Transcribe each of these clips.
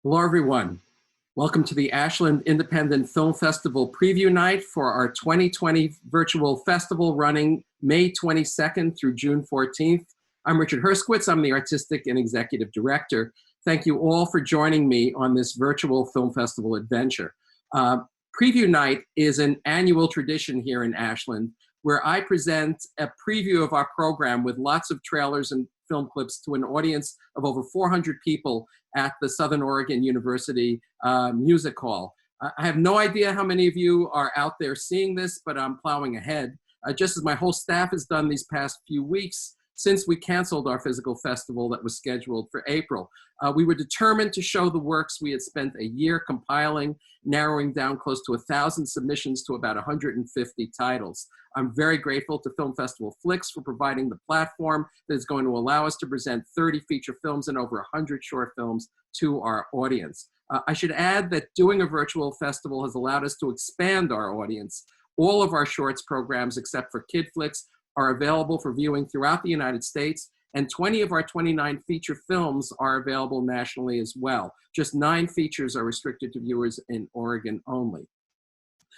Hello, everyone. Welcome to the Ashland Independent Film Festival Preview Night for our 2020 virtual festival running May 22nd through June 14th. I'm Richard Herskowitz. I'm the Artistic and Executive Director. Thank you all for joining me on this virtual film festival adventure. Preview Night is an annual tradition here in Ashland where I present a preview of our program with lots of trailers and film clips to an audience of over 400 people at the Southern Oregon University Music Hall. I have no idea how many of you are out there seeing this, but I'm plowing ahead, just as my whole staff has done these past few weeks since we canceled our physical festival that was scheduled for April. We were determined to show the works we had spent a year compiling, narrowing down close to 1,000 submissions to about 150 titles. I'm very grateful to Film Festival Flicks for providing the platform that is going to allow us to present 30 feature films and over 100 short films to our audience. I should add that doing a virtual festival has allowed us to expand our audience. All of our shorts programs, except for Kid Flicks, are available for viewing throughout the United States, and 20 of our 29 feature films are available nationally as well. Just 9 features are restricted to viewers in Oregon only.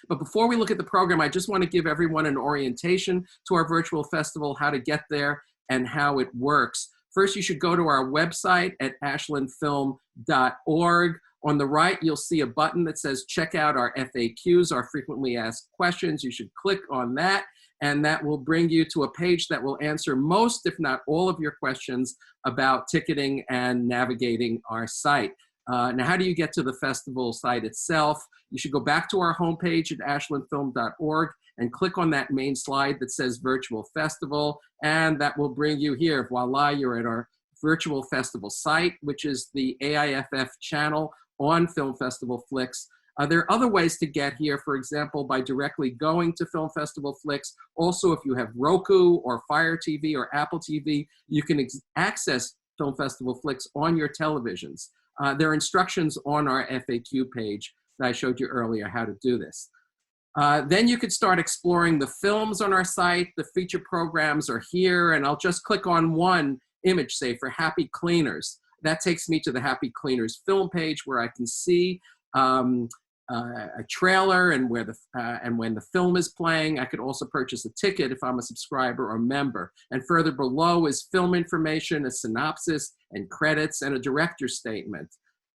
But before we look at the program, I just want to give everyone an orientation to our virtual festival, how to get there, and how it works. First, you should go to our website at ashlandfilm.org. On the right, you'll see a button that says check out our FAQs, our frequently asked questions. You should click on that, and that will bring you to a page that will answer most, if not all, of your questions about ticketing and navigating our site. Now, how do you get to the festival site itself? You should go back to our homepage at ashlandfilm.org and click on that main slide that says Virtual Festival, and that will bring you here. Voila, you're at our virtual festival site, which is the AIFF channel on Film Festival Flicks. There are other ways to get here, for example, by directly going to Film Festival Flicks. Also, if you have Roku or Fire TV or Apple TV, you can access Film Festival Flicks on your televisions. There are instructions on our FAQ page that I showed you earlier how to do this. Then you could start exploring the films on our site. The feature programs are here, and I'll just click on one image, say for Happy Cleaners. That takes me to the Happy Cleaners film page where I can see a trailer and where and when the film is playing. I could also purchase a ticket if I'm a subscriber or member. And further below is film information, a synopsis, and credits, and a director's statement.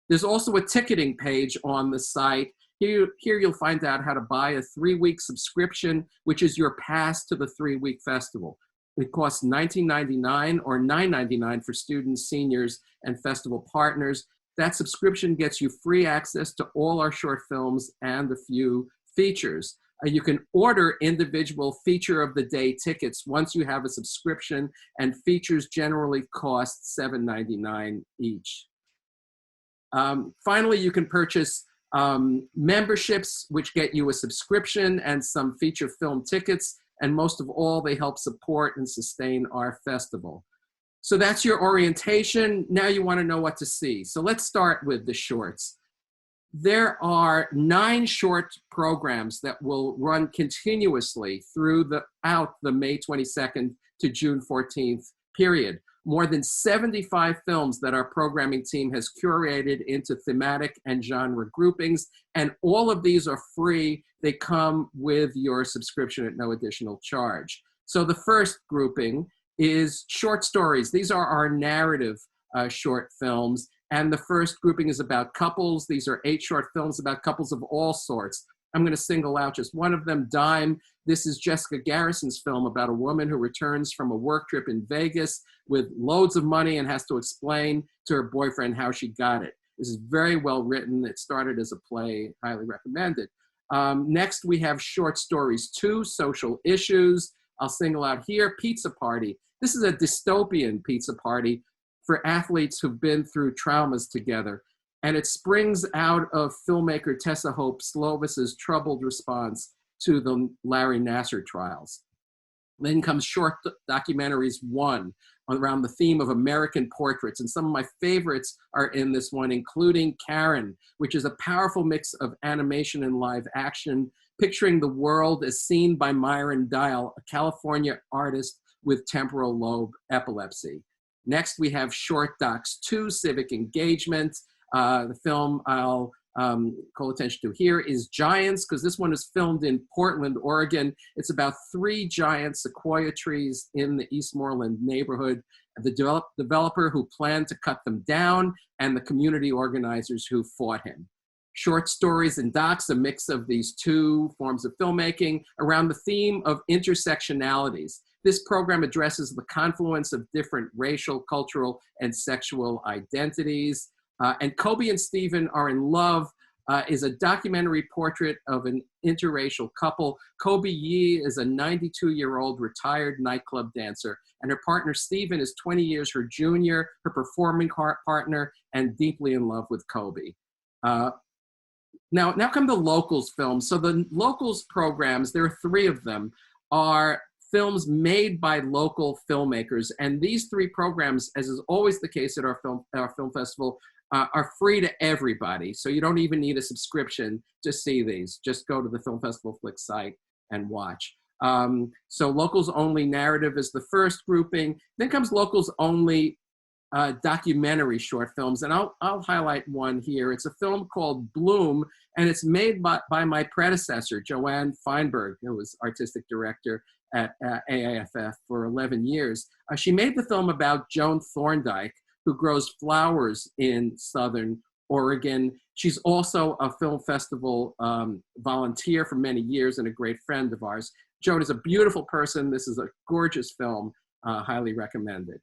There's also a ticketing page on the site. Here you'll find out how to buy a 3-week subscription, which is your pass to the 3-week festival. It costs $19.99 or $9.99 for students, seniors, and festival partners. That subscription gets you free access to all our short films and a few features. You can order individual feature of the day tickets once you have a subscription, and features generally cost $7.99 each. Finally, you can purchase memberships, which get you a subscription and some feature film tickets, and most of all, they help support and sustain our festival. So that's your orientation. Now you want to know what to see. So let's start with the shorts. There are 9 short programs that will run continuously throughout the May 22nd to June 14th period. More than 75 films that our programming team has curated into thematic and genre groupings, and all of these are free. They come with your subscription at no additional charge. So the first grouping is short stories. These are our narrative short films. And the first grouping is about couples. These are 8 short films about couples of all sorts. I'm going to single out just one of them, Dime. This is Jessica Garrison's film about a woman who returns from a work trip in Vegas with loads of money and has to explain to her boyfriend how she got it. This is very well written. It started as a play, highly recommended. Next, we have Short Stories 2, Social Issues. I'll single out here, Pizza Party. This is a dystopian pizza party for athletes who've been through traumas together. And it springs out of filmmaker Tessa Hope Slovis's troubled response to the Larry Nassar trials. Then comes Short Documentaries 1 around the theme of American portraits. And some of my favorites are in this one, including Karen, which is a powerful mix of animation and live action, picturing the world as seen by Myron Dial, a California artist with temporal lobe epilepsy. Next, we have Short Docs 2, Civic Engagement. The film I'll call attention to here is Giants, because this one is filmed in Portland, Oregon. It's about 3 giant sequoia trees in the Eastmoreland neighborhood, the developer who planned to cut them down, and the community organizers who fought him. Short stories and docs, a mix of these 2 forms of filmmaking around the theme of intersectionalities. This program addresses the confluence of different racial, cultural, and sexual identities. And Kobe and Stephen Are in Love is a documentary portrait of an interracial couple. Kobe Yee is a 92-year-old retired nightclub dancer, and her partner Stephen is 20 years her junior, her performing partner, and deeply in love with Kobe. Now come the Locals films. So the Locals programs, there are 3 of them, are films made by local filmmakers. And these 3 programs, as is always the case at our film festival, are free to everybody. So you don't even need a subscription to see these. Just go to the Film Festival Flick site and watch. So Locals Only Narrative is the first grouping. Then comes Locals Only documentary short films. And I'll highlight one here. It's a film called Bloom, and it's made by my predecessor, Joanne Feinberg, who was artistic director at AIFF for 11 years. She made the film about Joan Thorndike, who grows flowers in Southern Oregon. She's also a film festival volunteer for many years and a great friend of ours. Joan is a beautiful person. This is a gorgeous film, highly recommended.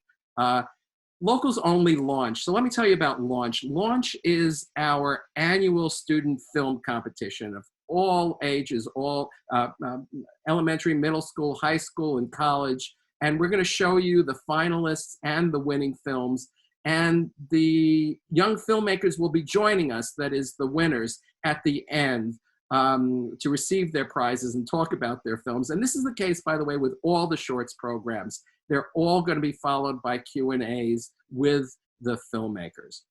Locals Only Launch. So let me tell you about Launch. Launch is our annual student film competition of all ages, all elementary, middle school, high school, and college. And we're going to show you the finalists and the winning films. And the young filmmakers will be joining us, that is the winners, at the end to receive their prizes and talk about their films. And this is the case, by the way, with all the shorts programs. They're all going to be followed by Q&As with the filmmakers.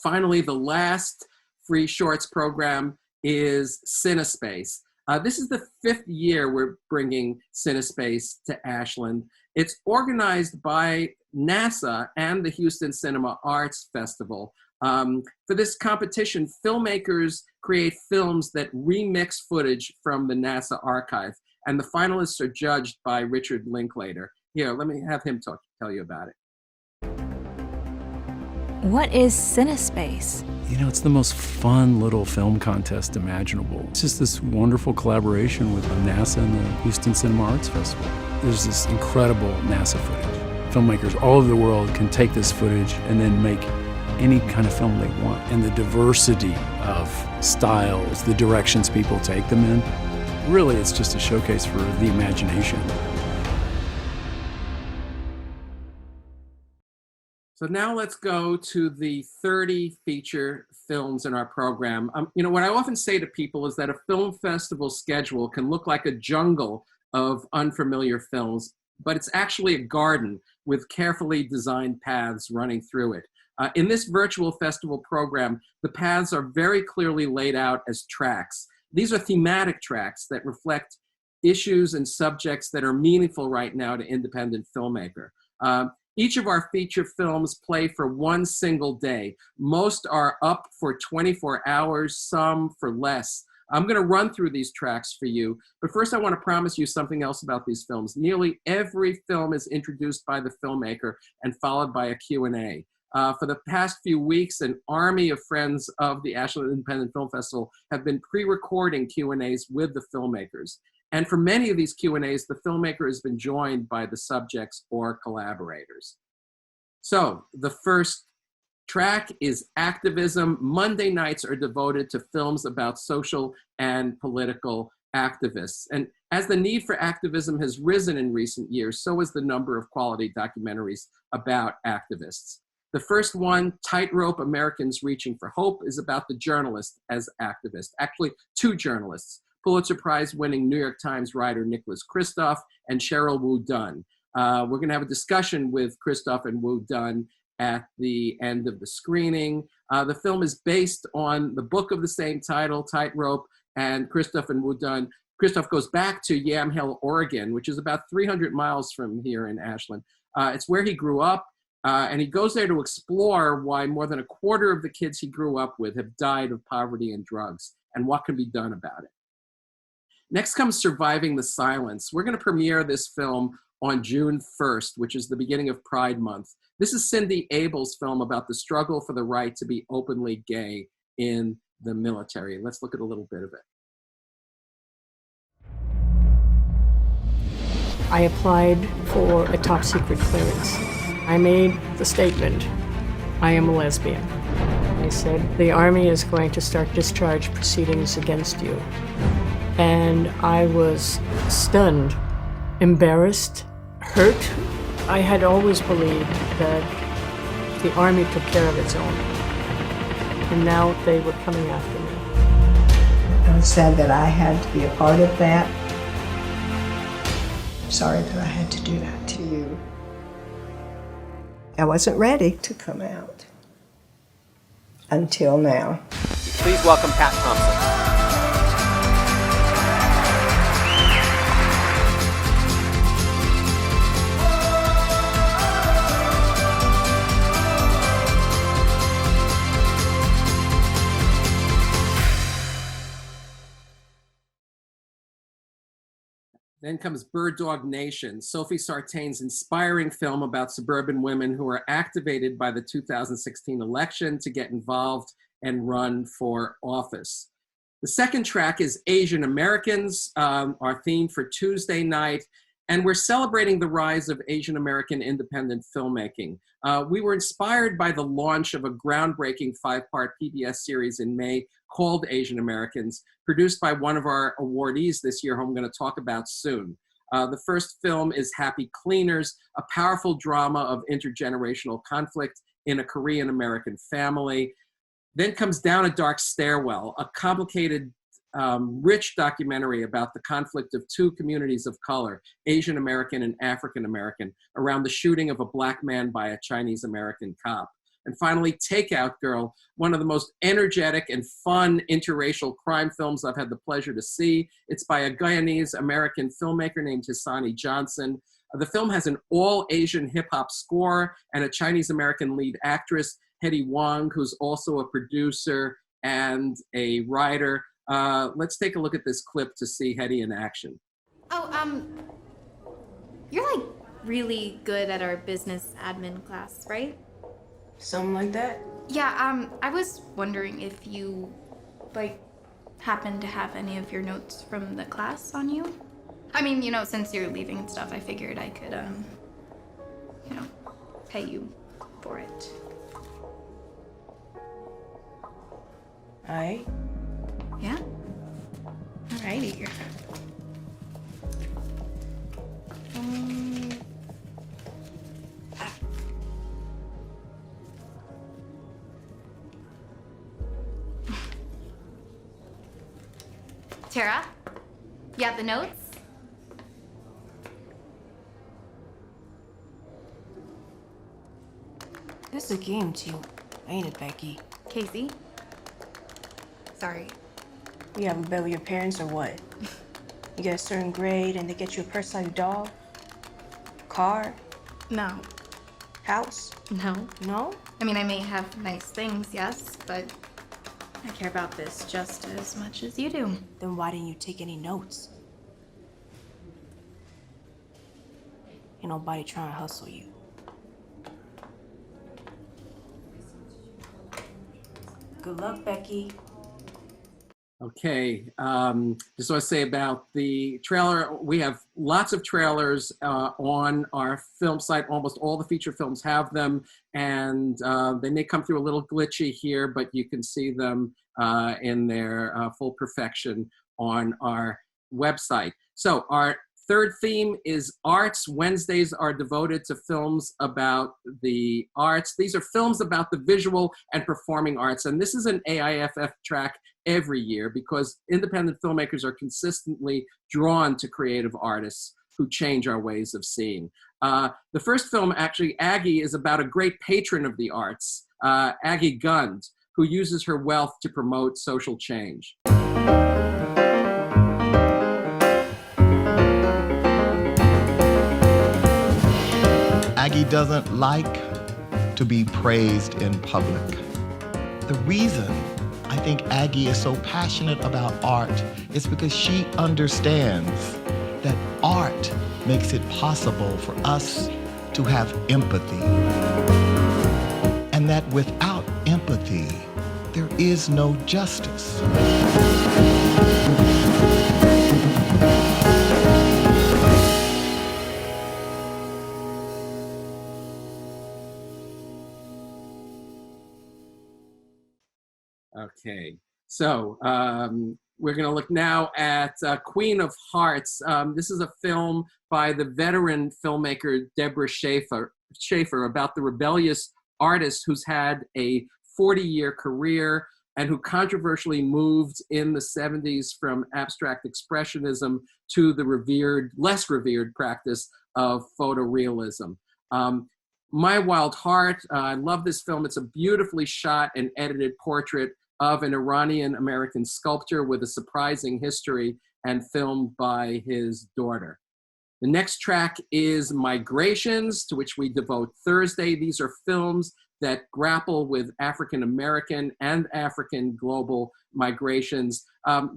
Finally, the last free shorts program is CineSpace. This is the 5th year we're bringing CineSpace to Ashland. It's organized by NASA and the Houston Cinema Arts Festival. For this competition, filmmakers create films that remix footage from the NASA archive, and the finalists are judged by Richard Linklater. Here, let me have him tell you about it. What is CineSpace? You know, it's the most fun little film contest imaginable. It's just this wonderful collaboration with NASA and the Houston Cinema Arts Festival. There's this incredible NASA footage. Filmmakers all over the world can take this footage and then make any kind of film they want. And the diversity of styles, the directions people take them in, really it's just a showcase for the imagination. So now let's go to the 30 feature films in our program. You know, what I often say to people is that a film festival schedule can look like a jungle of unfamiliar films, but it's actually a garden with carefully designed paths running through it. In this virtual festival program, the paths are very clearly laid out as tracks. These are thematic tracks that reflect issues and subjects that are meaningful right now to independent filmmaker. Each of our feature films play for one single day. Most are up for 24 hours, some for less. I'm going to run through these tracks for you, but first I want to promise you something else about these films. Nearly every film is introduced by the filmmaker and followed by a Q&A. For the past few weeks, an army of friends of the Ashland Independent Film Festival have been pre-recording Q&As with the filmmakers. And for many of these Q&As, the filmmaker has been joined by the subjects or collaborators. So the first track is Activism. Monday nights are devoted to films about social and political activists. And as the need for activism has risen in recent years, so has the number of quality documentaries about activists. The first one, Tightrope: Americans Reaching for Hope, is about the journalist as activist. Actually, 2 journalists. Pulitzer Prize-winning New York Times writer Nicholas Kristof and Cheryl Wu Dunn. We're going to have a discussion with Kristof and Wu Dunn at the end of the screening. The film is based on the book of the same title, Tightrope, and Kristof and Wu Dunn. Kristof goes back to Yamhill, Oregon, which is about 300 miles from here in Ashland. It's where he grew up. And he goes there to explore why more than a quarter of the kids he grew up with have died of poverty and drugs, and what can be done about it. Next comes Surviving the Silence. We're going to premiere this film on June 1st, which is the beginning of Pride Month. This is Cindy Abel's film about the struggle for the right to be openly gay in the military. Let's look at a little bit of it. I applied for a top secret clearance. I made the statement, I am a lesbian. I said, the Army is going to start discharge proceedings against you. And I was stunned, embarrassed, hurt. I had always believed that the Army took care of its own. And now they were coming after me. I was sad that I had to be a part of that. Sorry that I had to do that to you. I wasn't ready to come out until now. Please welcome Pat Thompson. Then comes Bird Dog Nation, Sophie Sartain's inspiring film about suburban women who are activated by the 2016 election to get involved and run for office. The second track is Asian Americans, our theme for Tuesday night, and we're celebrating the rise of Asian American independent filmmaking. We were inspired by the launch of a groundbreaking 5-part PBS series in May called Asian Americans, produced by one of our awardees this year, who I'm going to talk about soon. The first film is Happy Cleaners, a powerful drama of intergenerational conflict in a Korean-American family. Then comes Down a Dark Stairwell, a complicated, rich documentary about the conflict of two communities of color, Asian American and African American, around the shooting of a black man by a Chinese American cop. And finally, Takeout Girl, one of the most energetic and fun interracial crime films I've had the pleasure to see. It's by a Guyanese-American filmmaker named Hisani Johnson. The film has an all-Asian hip-hop score and a Chinese-American lead actress, Hedy Wong, who's also a producer and a writer. Let's take a look at this clip to see Hedy in action. Oh, you're like really good at our business admin class, right? Something like that? Yeah, I was wondering if you, like, happen to have any of your notes from the class on you? I mean, you know, since you're leaving and stuff, I figured I could, you know, pay you for it. Alright. Yeah? Alrighty. Tara, you have the notes? This is a game to you, ain't it, Becky? Casey? Sorry. You have a bet with your parents or what? You get a certain grade and they get you a purse-sized dog? Car? No. House? No. No? I mean, I may have nice things, yes, but I care about this just as much as you do. Then why didn't you take any notes? Ain't nobody trying to hustle you. Good luck, Becky. Okay, just want to say about the trailer, we have lots of trailers on our film site. Almost all the feature films have them, and they may come through a little glitchy here, but you can see them in their full perfection on our website. So our third theme is arts. Wednesdays are devoted to films about the arts. These are films about the visual and performing arts, and this is an AIFF track every year because independent filmmakers are consistently drawn to creative artists who change our ways of seeing. The first film, actually, Aggie, is about a great patron of the arts, Aggie Gund, who uses her wealth to promote social change. Aggie doesn't like to be praised in public. The reason I think Aggie is so passionate about art is because she understands that art makes it possible for us to have empathy. And that without empathy, there is no justice. Okay, so we're going to look now at Queen of Hearts. This is a film by the veteran filmmaker Deborah Schaefer about the rebellious artist who's had a 40-year career and who controversially moved in the 70s from abstract expressionism to the less revered practice of photorealism. My Wild Heart, I love this film. It's a beautifully shot and edited portrait of an Iranian-American sculptor with a surprising history and filmed by his daughter. The next track is Migrations, to which we devote Thursday. These are films that grapple with African-American and African global migrations.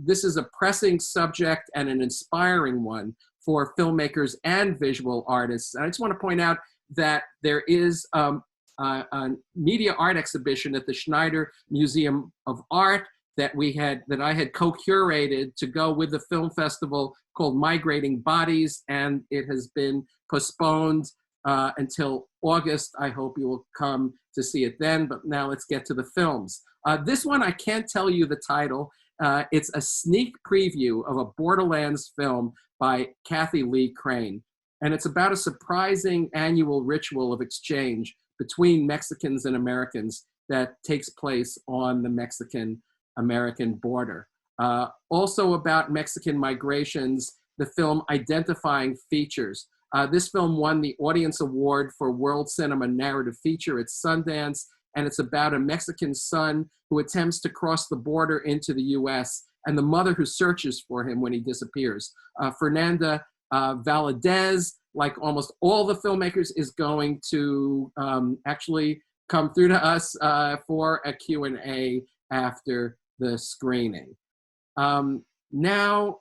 This is a pressing subject and an inspiring one for filmmakers and visual artists. And I just want to point out that there is a media art exhibition at the Schneider Museum of Art that I had co-curated to go with the film festival called Migrating Bodies, and it has been postponed until August. I hope you will come to see it then, but now let's get to the films. This one, I can't tell you the title. It's a sneak preview of a Borderlands film by Kathy Lee Crane, and it's about a surprising annual ritual of exchange between Mexicans and Americans that takes place on the Mexican-American border. Also about Mexican migrations, the film Identifying Features. This film won the Audience Award for World Cinema Narrative Feature at Sundance, and it's about a Mexican son who attempts to cross the border into the US and the mother who searches for him when he disappears. Fernanda Valadez, like almost all the filmmakers, is going to actually come through to us for a Q&A after the screening. Now,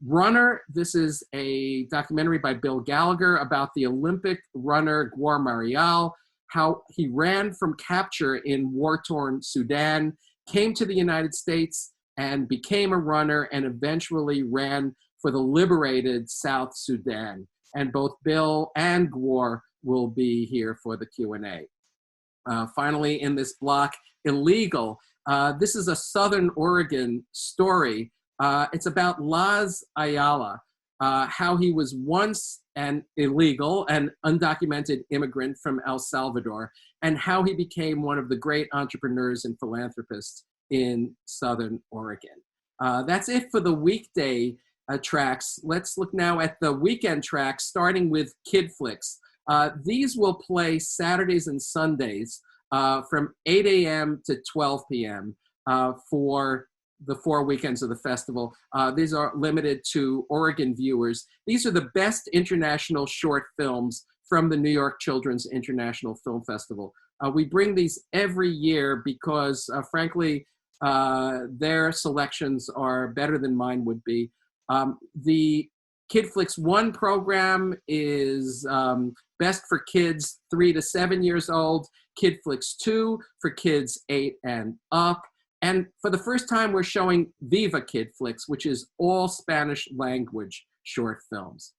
Runner, this is a documentary by Bill Gallagher about the Olympic runner Gwar Marial, how he ran from capture in war-torn Sudan, came to the United States and became a runner and eventually ran for the liberated South Sudan. And both Bill and Gwar will be here for the Q&A. Finally, in this block, Illegal. This is a Southern Oregon story. It's about Laz Ayala, how he was once an illegal and undocumented immigrant from El Salvador, and how he became one of the great entrepreneurs and philanthropists in Southern Oregon. That's it for the weekday tracks. Let's look now at the weekend tracks, starting with Kid Flicks. These will play Saturdays and Sundays from 8 a.m. to 12 p.m. For the 4 weekends of the festival. These are limited to Oregon viewers. These are the best international short films from the New York Children's International Film Festival. We bring these every year because, frankly, their selections are better than mine would be. The Kid Flicks 1 program is best for kids 3 to 7 years old. Kid Flicks 2 for kids 8 and up. And for the first time, we're showing Viva Kid Flicks, which is all Spanish language short films.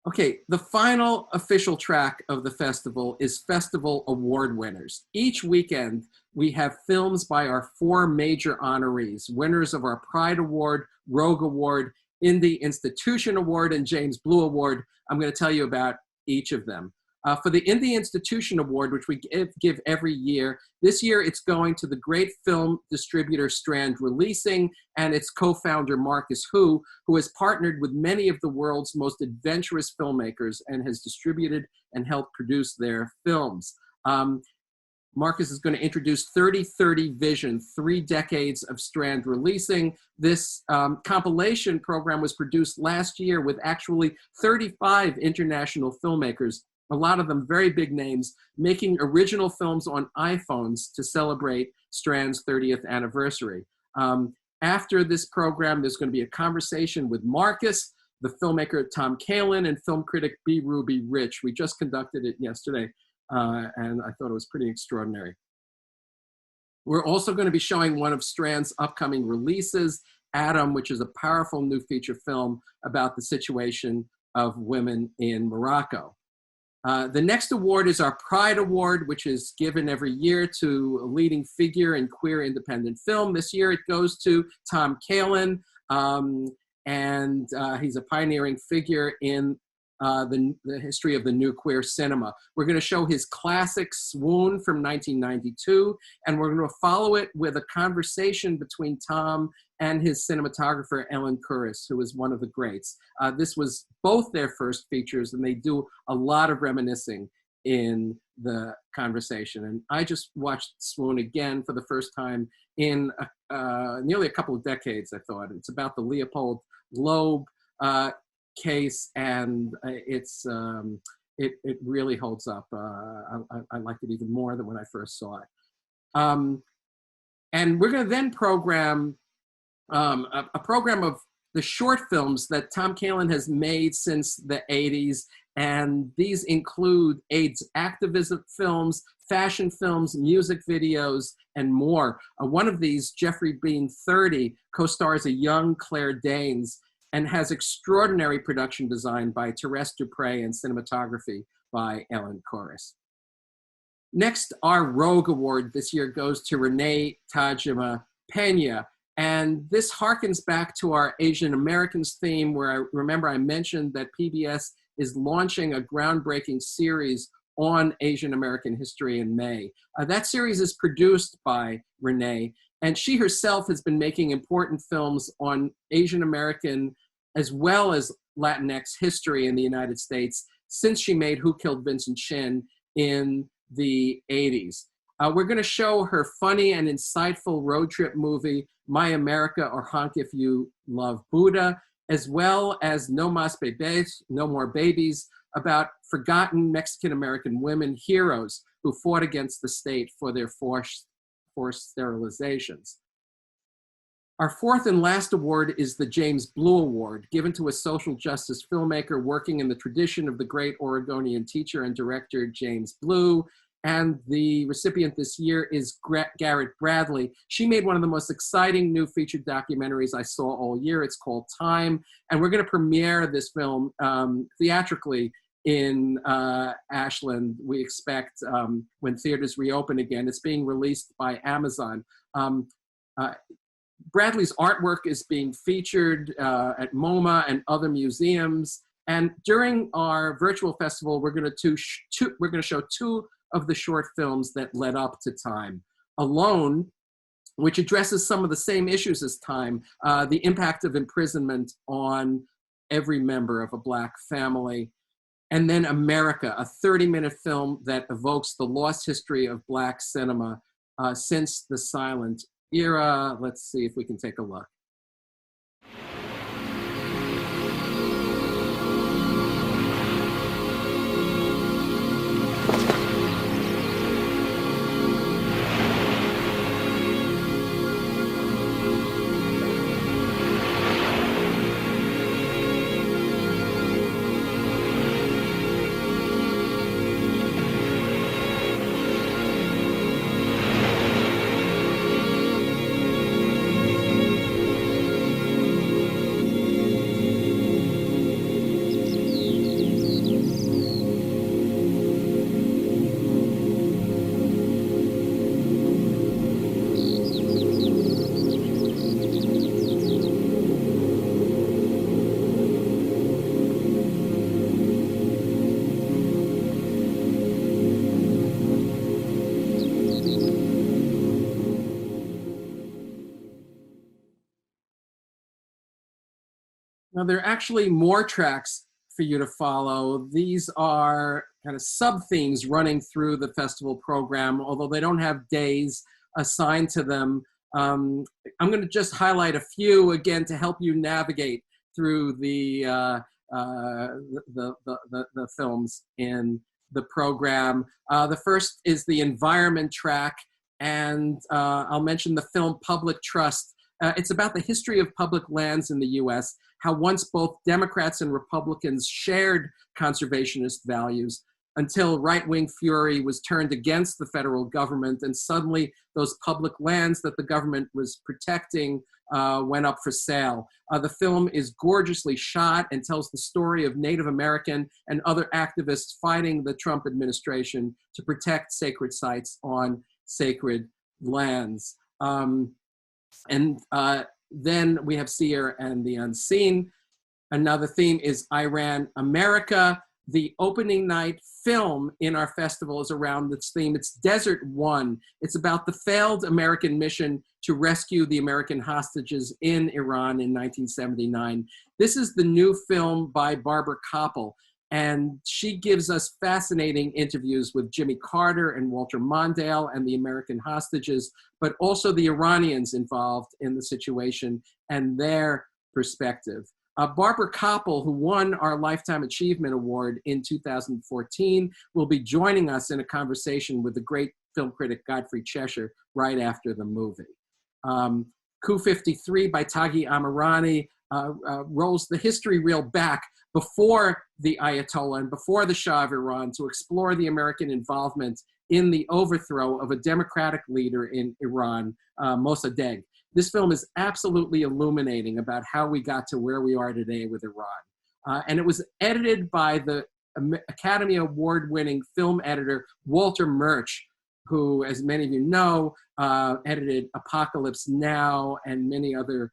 Okay, the final official track of the festival is Festival Award winners. Each weekend, we have films by our 4 major honorees, winners of our Pride Award, Rogue Award, Indie Institution Award, and James Blue Award. I'm going to tell you about each of them. For the Indie Institution Award, which we give every year, this year it's going to the great film distributor Strand Releasing and its co-founder Marcus Hu, who has partnered with many of the world's most adventurous filmmakers and has distributed and helped produce their films. Marcus is going to introduce 3030 Vision, 3 decades of Strand Releasing. This compilation program was produced last year with actually 35 international filmmakers a lot of them very big names, making original films on iPhones to celebrate Strand's 30th anniversary. After this program, there's going to be a conversation with Marcus, the filmmaker Tom Kalin, and film critic B. Ruby Rich. We just conducted it yesterday, and I thought it was pretty extraordinary. We're also going to be showing one of Strand's upcoming releases, Adam, which is a powerful new feature film about the situation of women in Morocco. The next award is our Pride Award, which is given every year to a leading figure in queer independent film. This year it goes to Tom Kalin, and he's a pioneering figure in the history of the new queer cinema. We're going to show his classic Swoon from 1992, and we're going to follow it with a conversation between Tom and his cinematographer, Ellen Kuras, who is one of the greats. This was both their first features, and they do a lot of reminiscing in the conversation. And I just watched Swoon again for the first time in nearly a couple of decades, I thought. It's about the Leopold Loeb case, and it really holds up. I liked it even more than when I first saw it. And we're going to then program a program of the short films that Tom Kalin has made since the 80s, and these include AIDS activism films, fashion films, music videos, and more. One of these, Jeffrey Bean 30, co-stars a young Claire Danes and has extraordinary production design by Therese Dupre and cinematography by Ellen Kuras. Next, our Rogue Award this year goes to Renee Tajima Pena. And this harkens back to our Asian Americans theme, where I mentioned that PBS is launching a groundbreaking series on Asian American history in May. That series is produced by Renee, and she herself has been making important films on Asian American as well as Latinx history in the United States since she made Who Killed Vincent Chin in the 80s. We're going to show her funny and insightful road trip movie, My America, or Honk If You Love Buddha, as well as No Mas Bebés, No More Babies, about forgotten Mexican-American women heroes who fought against the state for their forced sterilizations. Our fourth and last award is the James Blue Award, given to a social justice filmmaker working in the tradition of the great Oregonian teacher and director James Blue. And the recipient this year is Garrett Bradley. She made one of the most exciting new featured documentaries I saw all year. It's called Time. And we're going to premiere this film theatrically in Ashland, we expect, when theaters reopen again. It's being released by Amazon. Bradley's artwork is being featured at MoMA and other museums. And during our virtual festival, we're going to show two of the short films that led up to Time. Alone, which addresses some of the same issues as Time, the impact of imprisonment on every member of a Black family. And then America, a 30-minute film that evokes the lost history of Black cinema since the silent era. Let's see if we can take a look. Now, there are actually more tracks for you to follow. These are kind of sub-themes running through the festival program, although they don't have days assigned to them. I'm going to just highlight a few, again, to help you navigate through the films in the program. The first is the environment track, and I'll mention the film Public Trust. It's about the history of public lands in the U.S., how once both Democrats and Republicans shared conservationist values until right-wing fury was turned against the federal government, and suddenly those public lands that the government was protecting went up for sale. The film is gorgeously shot and tells the story of Native American and other activists fighting the Trump administration to protect sacred sites on sacred lands. Then we have Seer and the Unseen. Another theme is Iran America. The opening night film in our festival is around this theme. It's Desert One. It's about the failed American mission to rescue the American hostages in Iran in 1979. This is the new film by Barbara Koppel, and she gives us fascinating interviews with Jimmy Carter and Walter Mondale and the American hostages, but also the Iranians involved in the situation and their perspective. Barbara Koppel, who won our Lifetime Achievement Award in 2014, will be joining us in a conversation with the great film critic Godfrey Cheshire right after the movie. Coup 53 by Taghi Amirani rolls the history reel back before the Ayatollah and before the Shah of Iran to explore the American involvement in the overthrow of a democratic leader in Iran, Mossadegh. This film is absolutely illuminating about how we got to where we are today with Iran. And it was edited by the Academy Award-winning film editor, Walter Murch, who, as many of you know, edited Apocalypse Now and many other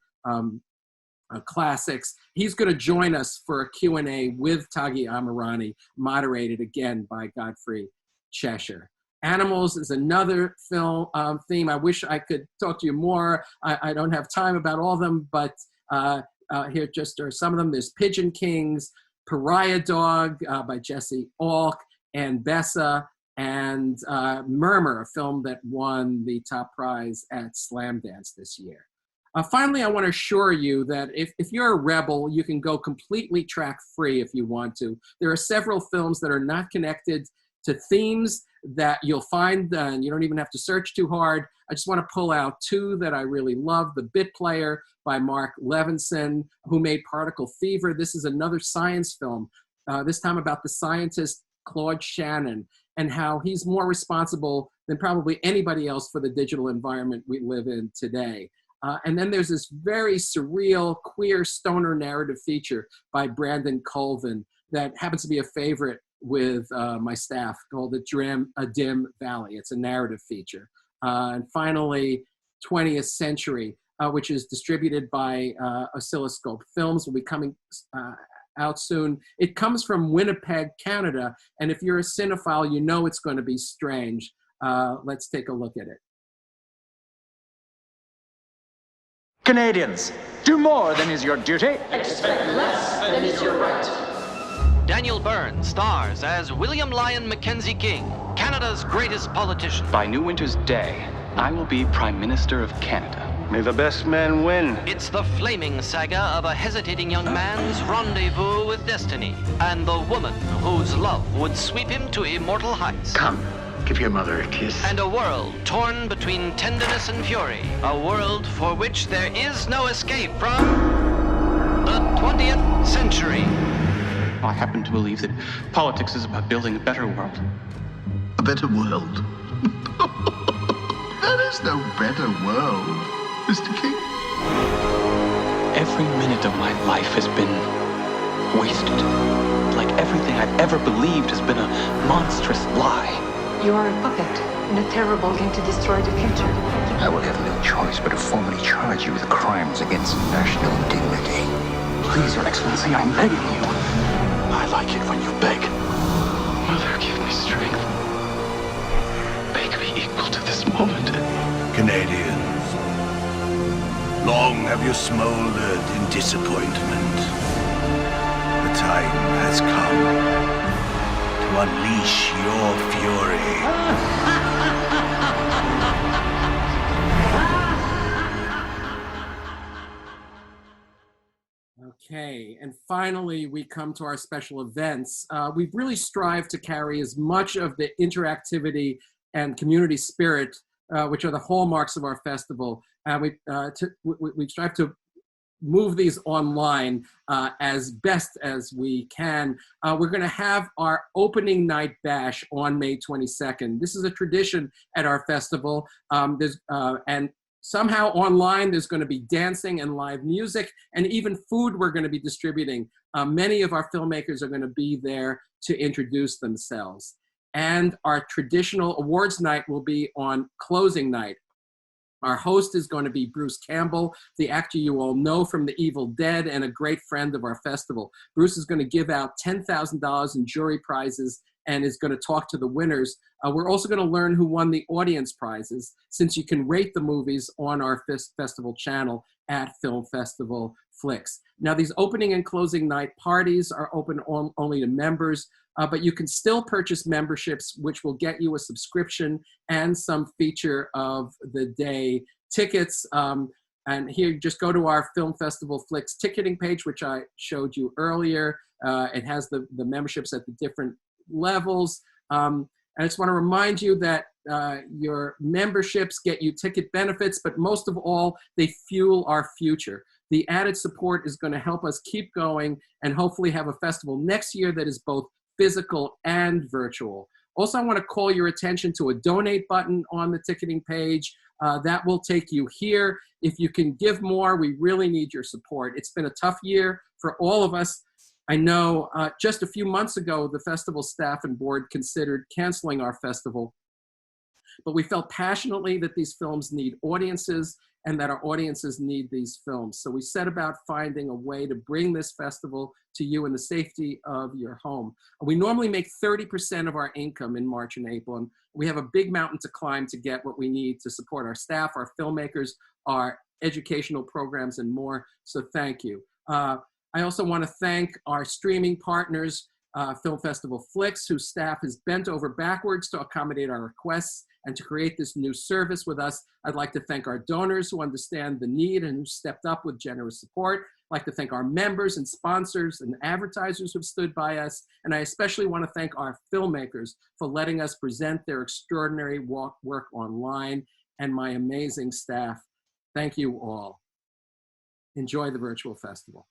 classics. He's going to join us for a Q&A with Taghi Amirani, moderated again by Godfrey Cheshire. Animals is another film theme. I wish I could talk to you more. I don't have time about all of them, but here just are some of them. There's Pigeon Kings, Pariah Dog by Jesse Alk, and Bessa, and Murmur, a film that won the top prize at Slamdance this year. Finally, I want to assure you that if you're a rebel, you can go completely track-free if you want to. There are several films that are not connected to themes that you'll find, and you don't even have to search too hard. I just want to pull out two that I really love. The Bit Player by Mark Levinson, who made Particle Fever. This is another science film, this time about the scientist Claude Shannon and how he's more responsible than probably anybody else for the digital environment we live in today. And then there's this very surreal, queer stoner narrative feature by Brandon Colvin that happens to be a favorite with my staff, called A Dim Valley. It's a narrative feature. And finally, 20th Century, which is distributed by Oscilloscope Films, will be coming out soon. It comes from Winnipeg, Canada, and if you're a cinephile, you know it's going to be strange. Let's take a look at it. Canadians, do more than is your duty. Expect less than is your right. Daniel Byrne stars as William Lyon Mackenzie King, Canada's greatest politician. By New Winter's Day, I will be Prime Minister of Canada. May the best man win. It's the flaming saga of a hesitating young man's rendezvous with destiny and the woman whose love would sweep him to immortal heights. Come, give your mother a kiss. And a world torn between tenderness and fury. A world for which there is no escape from the 20th century. I happen to believe that politics is about building a better world. A better world? There is no better world, Mr. King. Every minute of my life has been wasted. Like everything I've ever believed has been a monstrous lie. You are a puppet in a terrible game to destroy the future. I will have no choice but to formally charge you with crimes against national dignity. Please, Your Excellency, I'm begging you. I like it when you beg. Mother, give me strength. Beg me equal to this moment. Canadians, long have you smoldered in disappointment. The time has come to unleash your fury. Okay, and finally, we come to our special events. We've really strived to carry as much of the interactivity and community spirit, which are the hallmarks of our festival. We strive to move these online as best as we can. We're going to have our opening night bash on May 22nd. This is a tradition at our festival. And somehow online, there's going to be dancing and live music, and even food we're going to be distributing. Many of our filmmakers are going to be there to introduce themselves. And our traditional awards night will be on closing night. Our host is going to be Bruce Campbell, the actor you all know from The Evil Dead and a great friend of our festival. Bruce is going to give out $10,000 in jury prizes and is going to talk to the winners. We're also going to learn who won the audience prizes, since you can rate the movies on our festival channel at Film Festival Flicks. Now, these opening and closing night parties are open only to members, but you can still purchase memberships, which will get you a subscription and some feature of the day tickets. And here, just go to our Film Festival Flicks ticketing page, which I showed you earlier. It has the memberships at the different levels. And I just want to remind you that your memberships get you ticket benefits, but most of all, they fuel our future. The added support is going to help us keep going and hopefully have a festival next year that is both physical and virtual. Also, I want to call your attention to a donate button on the ticketing page. That will take you here. If you can give more, we really need your support. It's been a tough year for all of us. I know just a few months ago, the festival staff and board considered canceling our festival, but we felt passionately that these films need audiences and that our audiences need these films. So we set about finding a way to bring this festival to you in the safety of your home. We normally make 30% of our income in March and April, and we have a big mountain to climb to get what we need to support our staff, our filmmakers, our educational programs, and more. So thank you. I also want to thank our streaming partners, Film Festival Flicks, whose staff has bent over backwards to accommodate our requests and to create this new service with us. I'd like to thank our donors who understand the need and who stepped up with generous support. I'd like to thank our members and sponsors and advertisers who've stood by us. And I especially want to thank our filmmakers for letting us present their extraordinary work online, and my amazing staff. Thank you all. Enjoy the virtual festival.